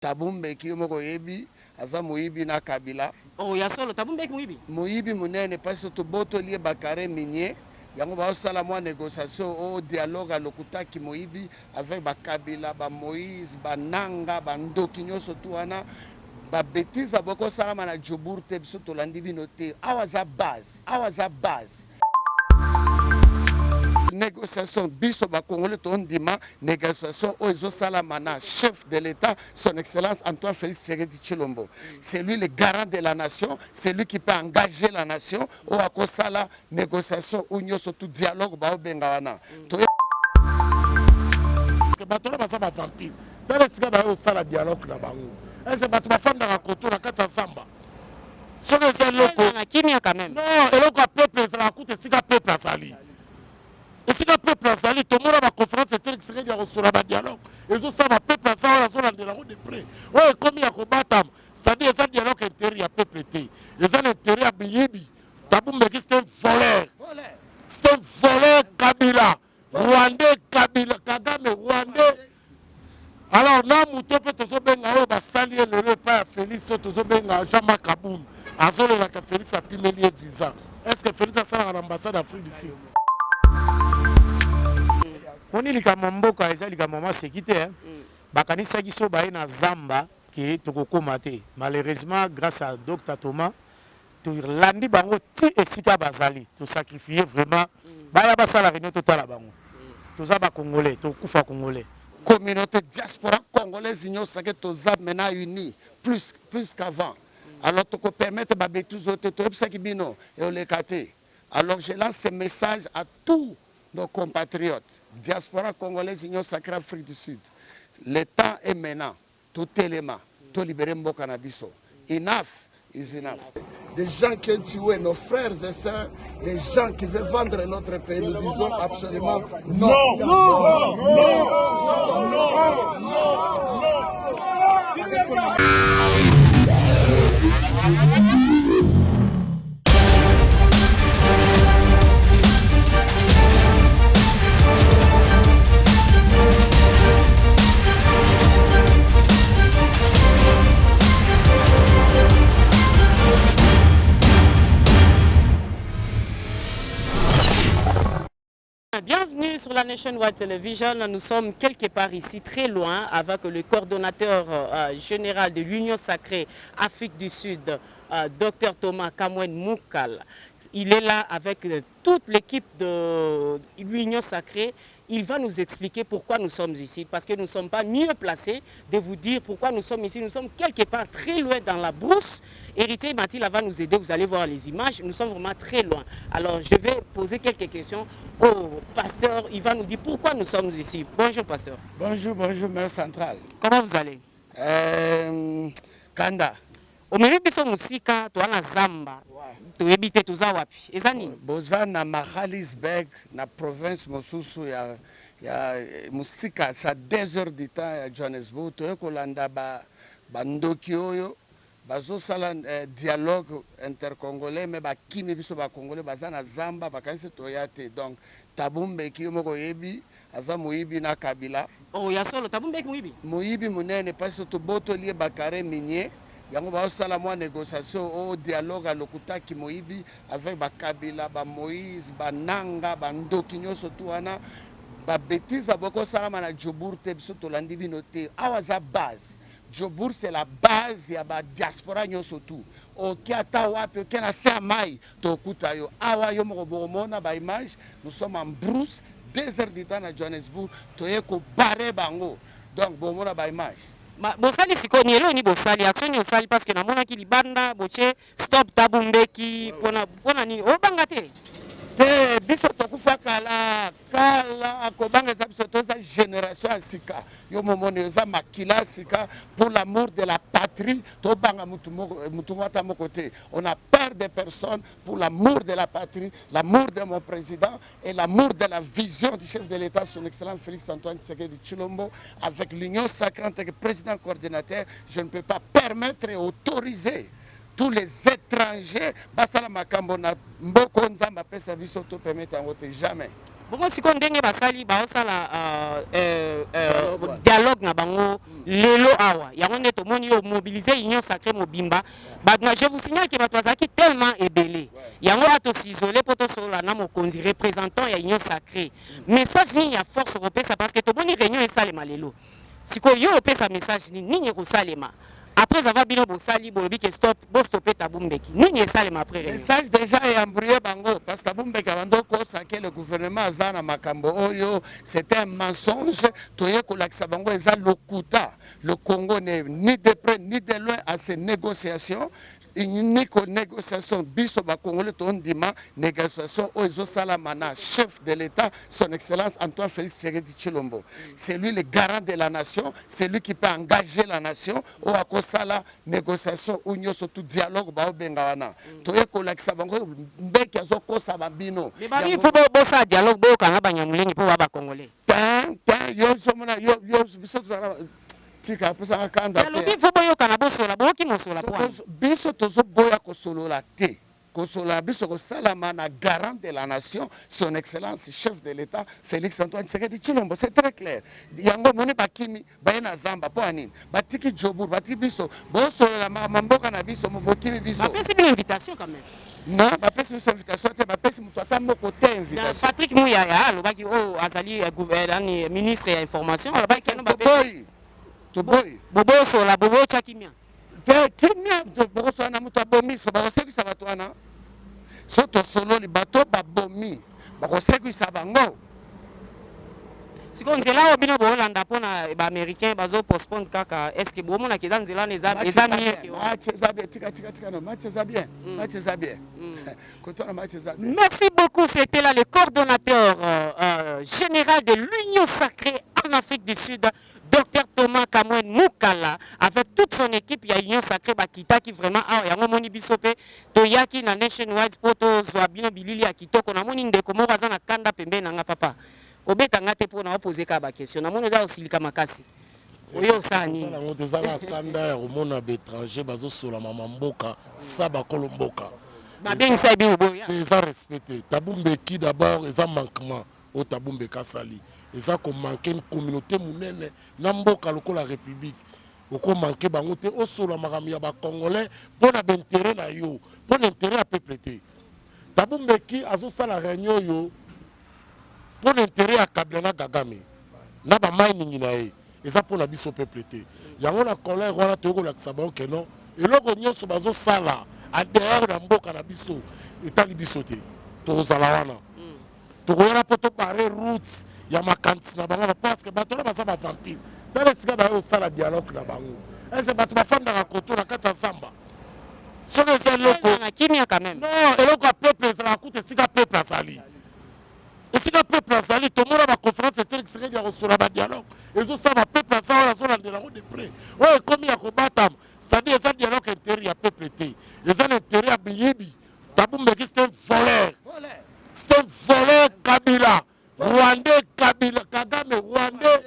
Tabumbeki moko yebi aza moyibi na Kabila. Oh ya solo Tabumbeki moyibi. Moyibi munene parce que to boto lié bakare minier. Yango ba osala mwa négociation au dialogue à lokutaki moyibi avec bakabila ba Moïse ba Nanga ba Ndoki nyonso tu wana ba bêtise aboko sala mana Djobour te biso to landi bino te awaza base négociation biso ba congolais to ndima négociation o ezo sala mana chef de l'état son excellence Antoine Félix Tshisekedi Tshilombo. C'est lui le garant de la nation, c'est lui qui peut engager la nation o akosala négociation ou nyoso tout dialogue ba obenga wana to que bato ba saba vampire tala sika ba osala dialogue na bango est-ce bato ba femme na koto na kata samba soki c'est loko na kimia quand même. non eloko peuple ça coûte sika peuple sali. Et si le peuple a sali, tout le monde a ma conférence, c'est que c'est sur la dialogue. Et ça, le peuple a sali, on a de près. Oui, comme il y a combattant, c'est-à-dire que le dialogue intérieur à peuple était. Et ça, l'intérieur à Biyebi. Tabou Meki, c'est un voleur. C'est un voleur Kabila. Rwandais Kabila. Kagame Rwandais. Alors, là, Mouto peut te souvenir, on va saluer le repas à Félix, on te souvenir à Jean-Marc Kaboun. À Zolo, Félix a pu me lier visa. Est-ce que Félix a ça à l'ambassade d'Afrique du Sud? Moni likambo mboka eza likambo ma sécurité bakanisa kiso baye na zamba ke tokokoma te. Malheureusement grâce à Dr Thomas to landi bango ti esika bazali to sacrifier vraiment baya basala réunion totala bango toza ba congolais to kufa congolais communauté diaspora congolaise nyonso ke toza maintenant unis plus qu'avant. Alors to ko permettre ba betuzo te to ebisa kibino et olekate. Alors je lance ce message à tous nos compatriotes, diaspora congolaise, Union sacrée Afrique du Sud. Le temps est maintenant. Tout élément, tout libérer Mboka Nabiso. Enough is enough. Des gens qui ont tué nos frères et sœurs, des gens qui veulent vendre notre pays, nous disons absolument non. Non, non, non, non, non, non. Bienvenue sur la Nationwide Television. Nous sommes quelque part ici, très loin, avec le coordonnateur général de l'Union Sacrée Afrique du Sud, Dr Thomas Kamwen Moukal. Il est là avec toute l'équipe de l'Union Sacrée. Il va nous expliquer pourquoi nous sommes ici, parce que nous ne sommes pas mieux placés de vous dire pourquoi nous sommes ici. Nous sommes quelque part très loin dans la brousse. Héritier Mathilde va nous aider, vous allez voir les images. Nous sommes vraiment très loin. Alors je vais poser quelques questions au pasteur. Il va nous dire pourquoi nous sommes ici. Bonjour pasteur. Bonjour, bonjour, maire central. Comment vous allez? Kanda. Omemi biso musika to na zamba. To ebite to za wapi? Ezani? Boza na Mahalisberg na province mosusu ya musika sa 2 heures du temps ya Johannesburg to ekolanda ba ndoki oyo bazo sala dialogue intercongolais mais ba kimi biso ba congolais baza na zamba bakanisi to yate. Donc Tabumbeki moko yebi aza moyibi na Kabila. Oh ya solo Tabumbeki moyibi. Moyibi munene parce que to boto lié bakare minier. Yango ba osala mwa négociation au dialogue à lokutaki moyibi avec bakabila ba Moïse ba Nanga ba Ndoki nyonso tu wana ba bêtise aboko sala mana Djobour te biso to landi bino te awaza base. Djobour c'est la base ya ba diaspora nyonso tu. Oki ata wapi oki na samai to kuta yo awa yo moko bomona ba image. Nous sommes en brousse 2 heures du temps à Johannesburg to yeko barre bango. Donc bomona ba image. Bosali sikoni elo ni bosali action ni osali parce que na mona ki libanda boche stop Tabumbeki pona nini obanga te biso tokufa kala akobanga eza biso toza génération ya sika yo momoni eza makila sika pour l'amour de la patrie tobanga mutu ata moko te. On a peur des personnes pour l'amour de la patrie, l'amour de mon président et l'amour de la vision du chef de l'État, son excellence Félix Antoine Tshisekedi Tshilombo. Avec l'Union sacrée en tant que président coordinateur, je ne peux pas permettre et autoriser tous les étrangers basala makambo na mboko nzamba pesa biso to permettre yango te jamais. Bongo siko ndenge basali baosala dialogue na bango lelo awa yango nde tomoni yo mobiliser union sacrée mobimba je vous signale que bato bazalaki tellement ebele yango ato s'isoler po tosolola na mokonzi représentant ya union sacrée message nini ya force kopesa parce que tomoni réunion esalema lelo siko yo opesa message nini ekosalema après avoir bien bosali bolobi que stop bo stopper Thabo Mbeki nini esalema après réunion message déjà est embrouillé bango parce que Thabo Mbeki avant ko que le gouvernement azana makambo oyo c'était un mensonge toye ko lakisa bango eza lokuta le Congo n'est ni de près ni de loin à ces négociations unique négociation biso ba congolais ton dima négociation ozo salamana chef de l'état son excellence Antoine Félix Tshisekedi Tshilombo c'est lui le garant de la nation c'est lui qui peut engager la nation au akosala négociation union surtout dialogue ba obenga wana toye ko lakisa bango Mbeki azokosa bambino mais ba il faut bossa dialogue bo kanga banyamulengi po ba congolais tan yo somona yo biso zara tika pesa kanda te lobi faut boyo kana bosola boki mosola po biso tozo boya kosolola te kosola biso kosalama na garant de la nation son excellence chef de l'état Félix Antoine Tshisekedi Tshilombo c'est très clair yango moni bakimi bayena zamba po anini batiki jobur batiki biso bosolola mamboka na biso mobokimi biso bapesi une invitation quand même non bapesi biso invitation te bapesi mutu ata moko te invitation Patrick Muyaya alobaki o azali ministre ya information alobaki keno bapesi bobo sola bobo chakimia te kimia bobo sola na mutu abomi so bakosekisa bato wana so tosololi bato babomi bakosekisa bango siko nzela oyo bino boolanda mpona baaméricain bazopostpone kaka estce bomonaki eza nzela wana eza mieke match eza bien match eza bien kotona match eza bien. Merci beaucoup, c'était là le coordonnateur général de l'Union sacrée en Afrique du Sud, Dr Thomas Kamwen Moukala, avec toute son équipe. Il y a Union sacrée Bakita qui vraiment a yango moni bisope toyaki na nationwide poto zwabino bilili ya kitoko na moni ndeko mo bazana kanda pembe na nga papa obeta ngate po na poser ka ba question na moni za osilika makasi oyo sani na ngote za kanda ya komona bétranger bazo sola mama mboka saba kolomboka ba bien ça bien boya eza respecté Thabo Mbeki d'abord eza manquement au Thabo Mbeki sali eza ko manquer une communauté munene na mboka lokola république oko manquer bango te o sola makambo ya ba congolais pour na intérêt na yo pour l'intérêt à peuple te Thabo Mbeki azo sala réunion yo pour l'intérêt à Kabila Kagame na ba mining na ye eza pour la biso peuple te yango na colère wana toko la sabon que non eloko nyonso bazo sala a dehors na mboka na biso etali biso te tozala wana tokoyela po topare routes ya makanisi na bango parce que bato na baza bavampire tala esika baye osala dialogue na bango ese bato bafandaka koto na kati ya zamba soki eza eloko na kimia quand même non eloko ya peuple ezalaka kuta esika peuple azali esika peuple azali tomona baconférence eteli Tshisekedi ya kosola badialogue ezosala bapeuple aza oyo azolandela yango de près oyo ekomi ya kobatama c'est-à-dire eza dialogue intérêt ya peuple te eza na intérêt ya biyibi Thabo Mbeki c'est un voleur c'est un voleur Kabila rwandais Kabila Kagame rwandais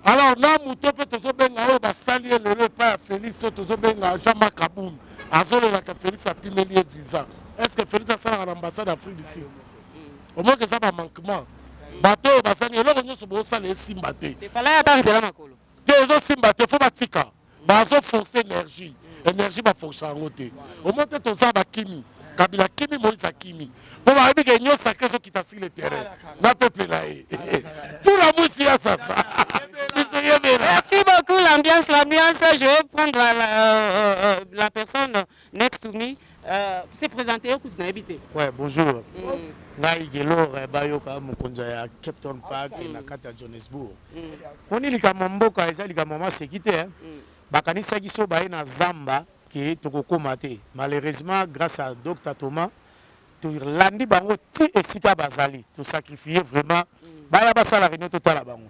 alors na moto mpe tozobenga oyo basali ye lelo epai ya Félix oyo tozobenga Jean-Marc Kabund azolelaka Félix apimeli ye visa est ce que Félix asalaka na ambassade d'Afrique du Sud au moins que ça va manquement bato oyo basali eloko nyonso bosala esimba te tefala ata nzela makolo te ezosimba te fo batika bazoforce énergie baforce yango te au moins te toza bakimi Kabila kimi Moïse akimi po bayebi ke union sacrée ezokita sur le terrain na peuple na ye tout la mwisi ya sasa. Merci beaucoup l'ambiance. Je vais prendre la personne next to me. C'est présenté au coup de n'habité. Ouais, bonjour. Ngai Gelor Bayoka Mukonja ya Cape Town Park na kata Johannesburg. Oni likama mboka eza likama ma sécurité bakanisa kiso baye na zamba ke tokokoma te. Malheureusement grâce à Dr Thomas to landi bango ti esika bazali to sacrifier vraiment baya basala réunion totala bango.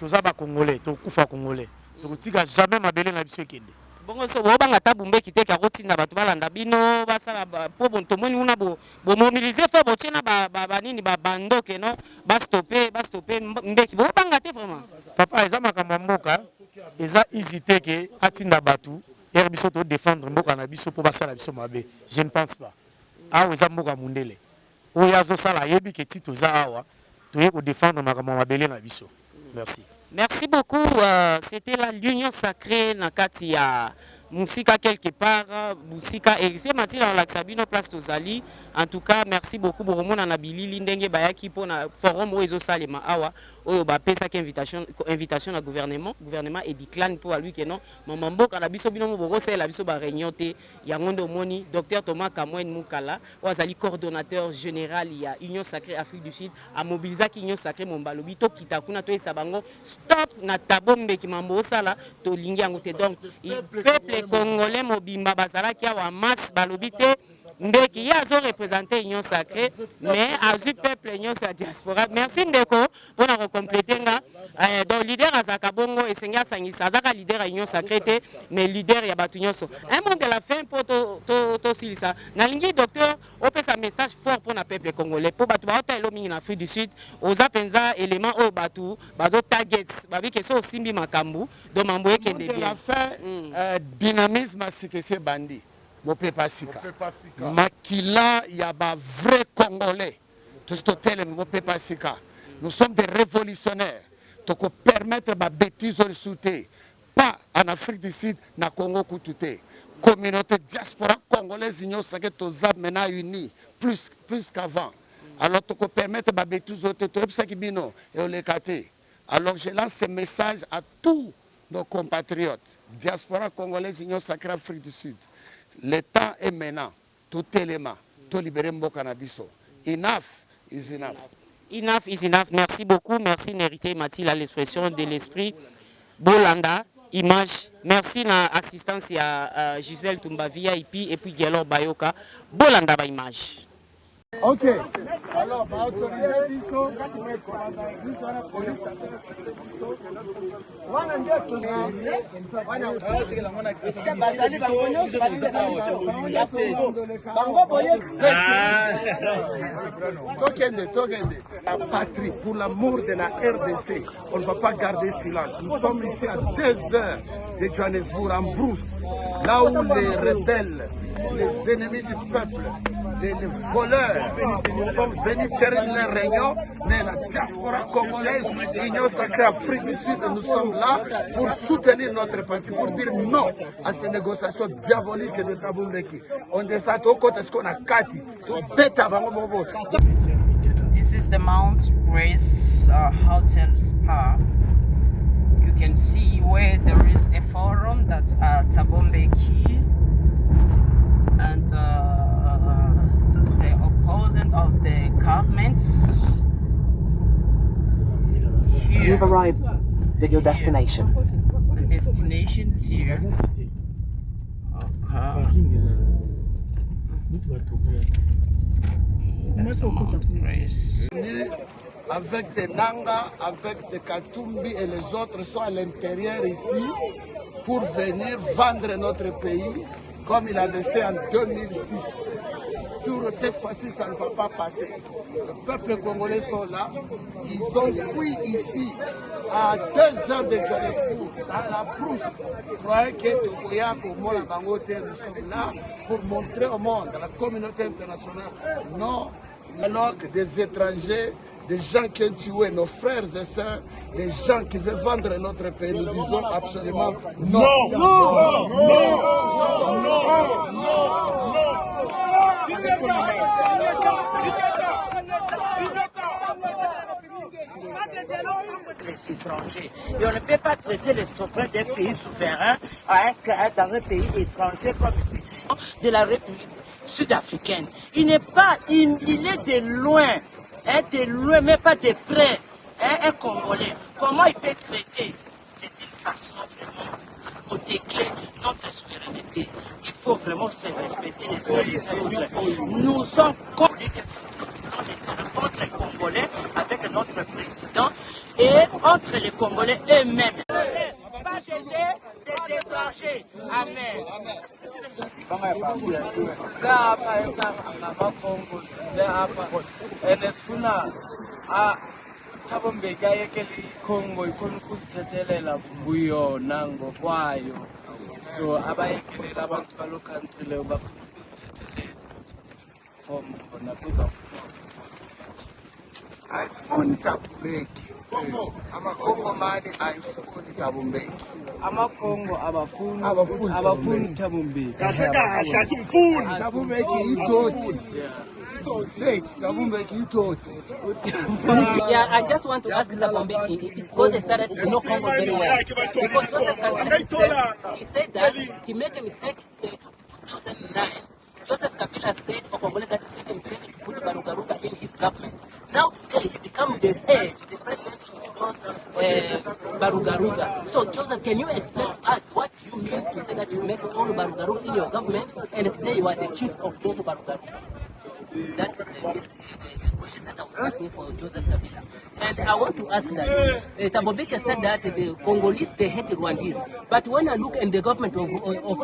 Toza ba congolais to kufa congolais. To tika jamais mabele na biso kende. Bongo so bobanga Thabo Mbeki te ka rotina bato balanda bino basala po bon tomoni una bo mobiliser fa bo tena ba nini ba bando ke no ba stopper Mbeki bobanga te vraiment papa eza makambo mboka eza hésité ke atinda batu er biso to défendre mboka na biso po basala biso mabe je ne pense pas ah eza mboka mundele oyo azosala ayebi ke ti toza awa toye kodéfendre makambo mabele na biso. Merci. Merci beaucoup. C'était l'union sacrée Nakati ya Moussika quelque part, Moussika et c'est Mathilde dans l'Axabino place Tozali. En tout cas, merci beaucoup pour mon anabili lindenge bayaki pour na forum oizo salema awa oyo ba pesa ki invitation na gouvernement et déclare pour lui que non mamambo kana biso bino mo boko la biso ba réunion te ya ngondo moni docteur Thomas Kamwen Mukala wazali coordonnateur général ya Union Sacrée Afrique du Sud a mobilisé ki Union Sacrée Mombalobi to kitakuna to esabango stop na tabombe ki mambo sala to lingi yango te donc peuple congolais mobimba bazala ki wa masse balobité Ndeki yazo représenter Union Sacrée mais azu peuple Union sa diaspora. Merci Ndeko pour na compléter nga donc leader azaka bongo et senga sangisa azaka leader à Union Sacrée mais leader ya batu nyonso. Un mot de la fin pour to silisa. Na lingi docteur opé sa message fort pour na peuple congolais pour batu ba hôtel mingi na Afrique du Sud oza penza élément o batu bazo targets babi ke so simbi makambu do mambo ekende bien. La fin dynamisme sikese bandi. Mopé Pasika. Makila yaba vrai Congolais. Mopé Pasika. Nous sommes des révolutionnaires. Donc permettre ma bêtise de sauter. Pas en Afrique du Sud, na Congo Koutouté. Communauté diaspora congolaise, union sacrée tozab maintenant unis plus qu'avant. Alors tu permettre ma bêtise de sauter. Alors je lance ce message à tous nos compatriotes. Diaspora congolaise, union sacrée Afrique du Sud. Le temps est maintenant. Tout élément. Tout libérer Mboka Nabiso. Enough is enough. Enough is enough. Merci beaucoup. Merci Nérité Mathilde à l'expression de l'esprit. Bolanda, image. Merci na assistance à Gisèle Tumba VIP et puis Gelor Bayoka. Bolanda ba image. Ok. Alors, on va autoriser Bisso. La patrie, pour l'amour de la RDC, on ne va pas garder silence. Nous sommes ici à 2 heures de Johannesburg, en brousse, là où les rebelles, les ennemis du peuple, les voleurs sont venus terminer leur réunion, mais la diaspora congolaise, Union Sacrée Afrique du Sud, nous sommes là pour soutenir notre parti, pour dire non à ces négociations diaboliques de Tabumbeki. On descend au côté de ce qu'on a Kati. This is the Mount Grace Hotel Spa. You can see where there is a forum that's Tabumbeki. And the opposing of the government. Here, you've arrived at your destination. The destination's here. Okay. That's Mount Grace. Avec des Nanga, avec des Katumbi et les autres sont à l'intérieur ici pour venir vendre notre pays comme il avait fait en 2006. Cette fois-ci, ça ne va pas passer. Le peuple congolais sont là. Ils ont fui ici à 2 heures de Johannesburg, dans la brousse. Croyez que nous sommes là pour montrer au monde, à la communauté internationale, non, alors que des étrangers, des gens qui ont tué nos frères et sœurs, des gens qui veulent vendre notre pays, nous disons absolument non. Non, non, non, non, non, non, non. Les étrangers. Et on ne peut pas traiter les souffrants d'un pays souverain dans un pays étranger comme ici, de la République sud-africaine. Il n'est pas, il est de loin, mais pas de près, un Congolais. Comment il peut traiter? C'est une façon vraiment protéger notre souveraineté. Il faut vraiment se respecter les uns les autres. Nous sommes contre les Congolais avec notre président et entre les Congolais eux-mêmes. Pas des étrangers. Amen. Thabo Mbeki ayekele iCongo ikhona ukuzithathelela kuyona ngokwayo, so abayekelela abantu balo country leyo bafuna ukuzithethelela from bona kuza iPhone Tabumbeki. Amakongo mani iPhone Tabumbeki. Amakongo abafuni Tabumbeki. Tabumbeki idoti. Yeah, I just want to ask Tabumbeki because I started to know Congo very well. Because Joseph Kabila he said that he made a mistake in 2009. Joseph Kabila said for Congolese that he made a mistake to put Barugaruga in his government. Now today he become the head, the president of Barugaruga. So Joseph, can you explain to us what you mean to say that you make all Barugaruga in your government and today you are the chief of those Barugaruga? That is the question that I was asking for Joseph Kabila. And I want to ask that Tabumbeki said that the Congolese, they hate Rwandese. But when I look in the government of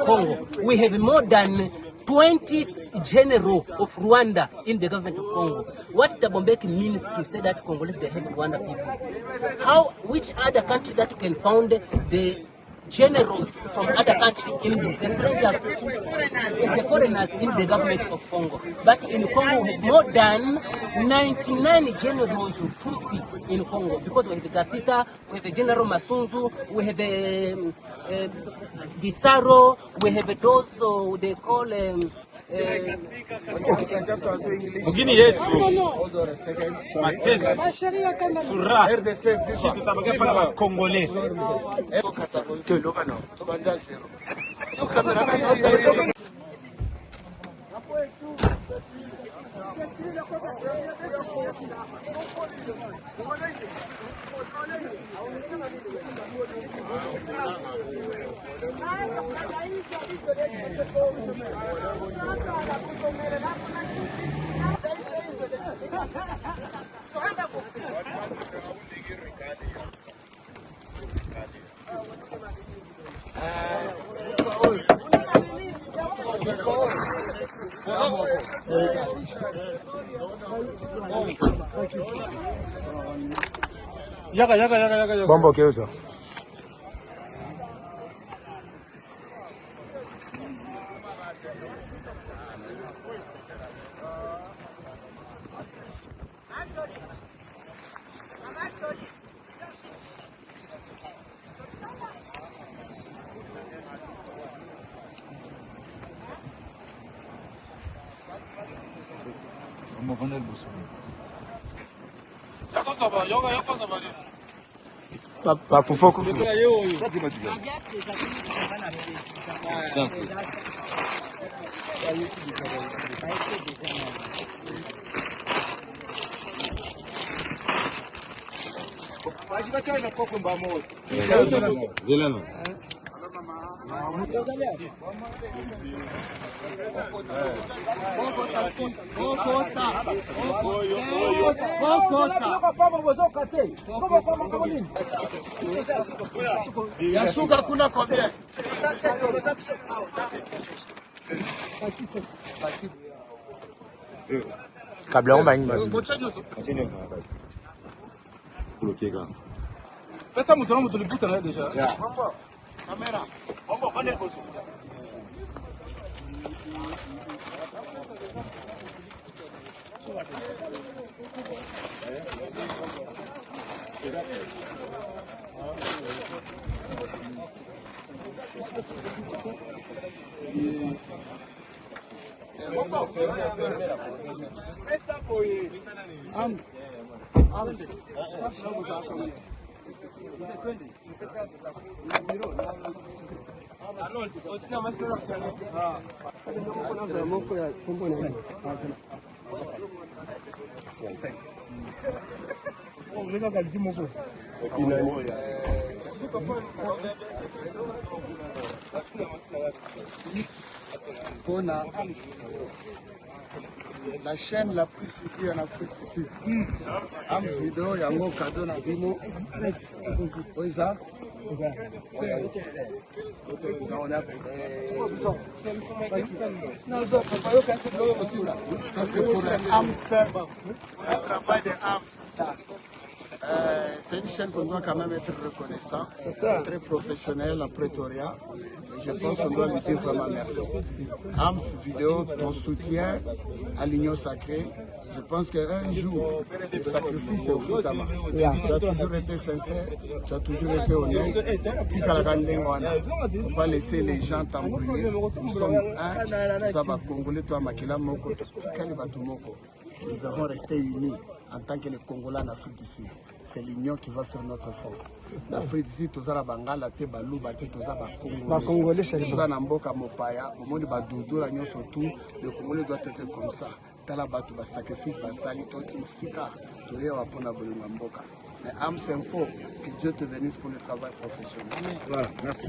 Congo, we have more than 20 generals of Rwanda in the government of Congo. What Tabumbeki means to say that Congolese, they hate Rwanda people? Which other country that can found the generals from other countries in the strangers, the foreigners in the government of Congo. But in Congo, we have more than 99 generals who Tutsi in Congo because we have the Gasita, we have the General Masunzu, we have the Gisaro, we have those they call Mugini yetu mateso sura si tutabaki paka Congolais. Yaga. Bombo keuzo. Bafufoko. Zeleno. Yasuka kuna combien? Kabla on bang. Pesa mtu tuliputa na deja. Kamera. Bombo kone koso. Kona la chaîne la plus suivie en Afrique ici. Am vidéo yango cadeau na bino. Oisa. Ça c'est pour les âmes, le travail des âmes. C'est une chaîne qu'on doit quand même être reconnaissant. C'est ça. Très professionnelle en Pretoria. Et je pense qu'on doit lui dire vraiment merci. Ams Vidéo, ton soutien à l'Union Sacrée. Je pense qu'un jour, le sacrifice est au Futama. Tu as toujours été sincère, tu as toujours été honnête. Il ne faut pas laisser les gens t'embrouiller. Nous sommes un, nous sommes Congolais, toi, Makila Moko, nous avons resté unis en tant que les Congolais en Afrique du Sud. C'est l'union qui va faire notre force. L'Afrique du Sud, tous les Bangala, tous les Balouba, tous les Congolais, tous les Namboka, Mopaya, au monde de Doudou, la surtout, le Congolais doit être comme ça. Talabatu ba sacrifice ba sali to sika to yewa pona bolinga mboka. Mais Ams Info, que Dieu te bénisse pour le travail professionnel. Voilà, merci.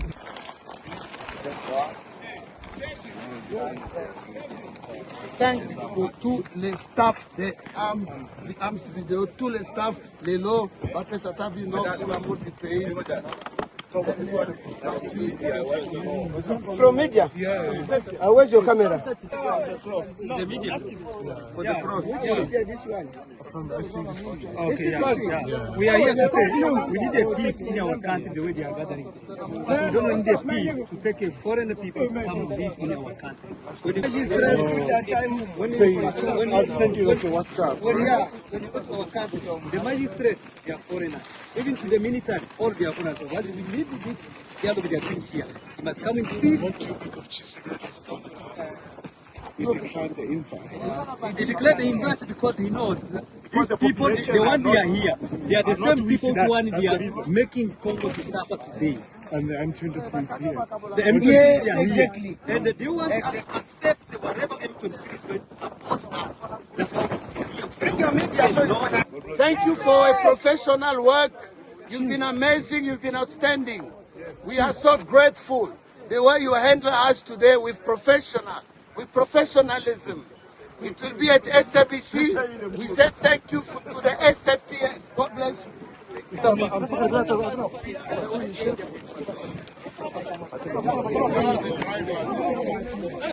5 pour tous les staffs de Ams Vidéo, tous les staffs, les lots, après ça t'a vu non pour l'amour du pays. From media. Where's your camera? The media. For the pro. Which media? This one. From SABC. Okay, yeah. We are here to say we need a peace in our country the way they are gathering. But we don't need a peace to take a foreign people to come and live in our country. I'll send you like a WhatsApp. When you go to our country, the magistrates, they are foreigners. Even to the military, all they are foreigners. So what we need to do, dialogue they are doing here. We must come in peace. He declined the invite. He declared the invite because he knows these people, the one they are here, they are the same people who one they are making Congo to suffer today. And the M23 is here. The M23 are exactly. Here. And they want to accept whatever M23 will oppose us. That's why we see. Thank you for a professional work. You've been amazing, you've been outstanding. We are so grateful the way you handle us today with professionalism. It will be at SABC. We say thank you to the SAPS. God bless you.